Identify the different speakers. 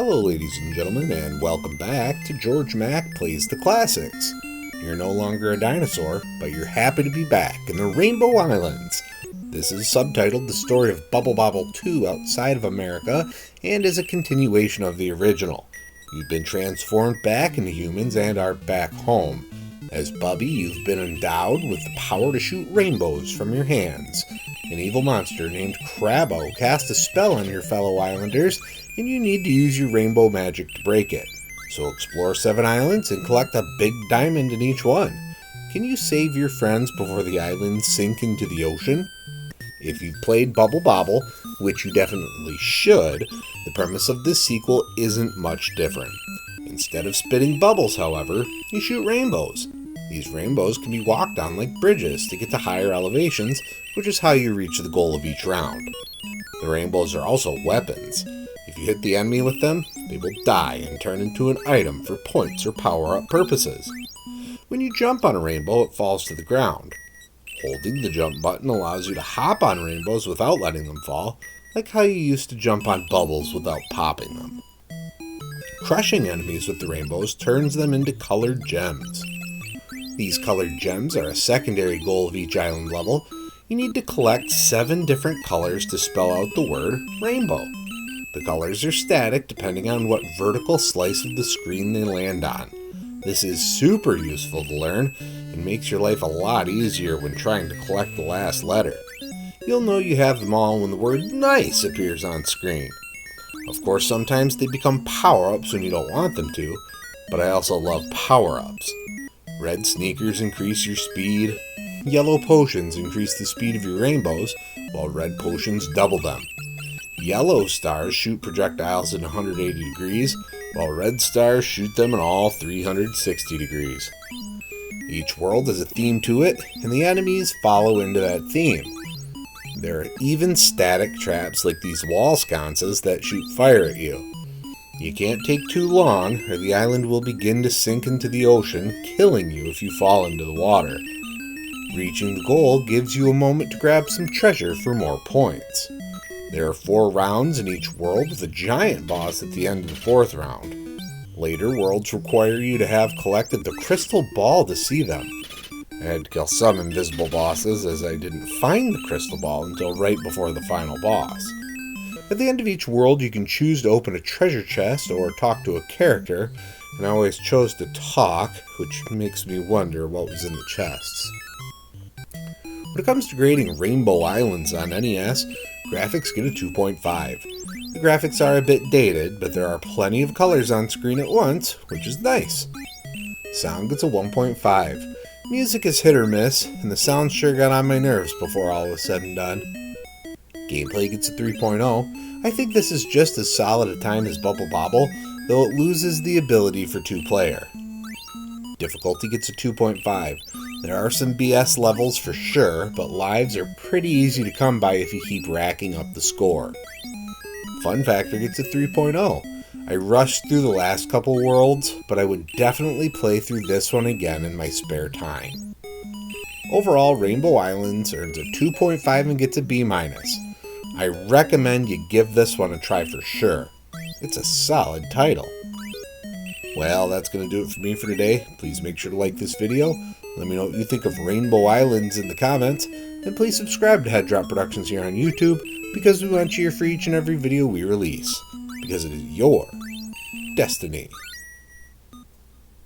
Speaker 1: Hello ladies and gentlemen, and welcome back to Georg Mack Plays the Classics. You're no longer a dinosaur, but you're happy to be back in the Rainbow Islands. This is subtitled The Story of Bubble Bobble 2 Outside of America, and is a continuation of the original. You've been transformed back into humans and are back home. As Bubby, you've been endowed with the power to shoot rainbows from your hands. An evil monster named Crabbo cast a spell on your fellow islanders, and you need to use your rainbow magic to break it. So explore 7 islands and collect a big diamond in each one. Can you save your friends before the islands sink into the ocean? If you've played Bubble Bobble, which you definitely should, the premise of this sequel isn't much different. Instead of spitting bubbles, however, you shoot rainbows. These rainbows can be walked on like bridges to get to higher elevations, which is how you reach the goal of each round. The rainbows are also weapons. If you hit the enemy with them, they will die and turn into an item for points or power-up purposes. When you jump on a rainbow, it falls to the ground. Holding the jump button allows you to hop on rainbows without letting them fall, like how you used to jump on bubbles without popping them. Crushing enemies with the rainbows turns them into colored gems. These colored gems are a secondary goal of each island level. You need to collect 7 different colors to spell out the word rainbow. The colors are static depending on what vertical slice of the screen they land on. This is super useful to learn and makes your life a lot easier when trying to collect the last letter. You'll know you have them all when the word nice appears on screen. Of course, sometimes they become power-ups when you don't want them to, but I also love power-ups. Red sneakers increase your speed. Yellow potions increase the speed of your rainbows, while red potions double them. Yellow stars shoot projectiles in 180 degrees, while red stars shoot them in all 360 degrees. Each world has a theme to it, and the enemies follow into that theme. There are even static traps like these wall sconces that shoot fire at you. You can't take too long, or the island will begin to sink into the ocean, killing you if you fall into the water. Reaching the goal gives you a moment to grab some treasure for more points. There are 4 rounds in each world with a giant boss at the end of the 4th round. Later worlds require you to have collected the crystal ball to see them. I had to kill some invisible bosses as I didn't find the crystal ball until right before the final boss. At the end of each world, you can choose to open a treasure chest or talk to a character, and I always chose to talk, which makes me wonder what was in the chests. When it comes to grading Rainbow Islands on NES, graphics get a 2.5. The graphics are a bit dated, but there are plenty of colors on screen at once, which is nice. Sound gets a 1.5. Music is hit or miss, and the sound sure got on my nerves before all was said and done. Gameplay gets a 3.0. I think this is just as solid a time as Bubble Bobble, though it loses the ability for 2-player. Difficulty gets a 2.5. There are some BS levels for sure, but lives are pretty easy to come by if you keep racking up the score. Fun factor gets a 3.0. I rushed through the last couple worlds, but I would definitely play through this one again in my spare time. Overall, Rainbow Islands earns a 2.5 and gets a B-. I recommend you give this one a try for sure. It's a solid title. Well, that's going to do it for me for today. Please make sure to like this video. Let me know what you think of Rainbow Islands in the comments. And please subscribe to Head Drop Productions here on YouTube, because we want you here for each and every video we release. Because it is your destiny.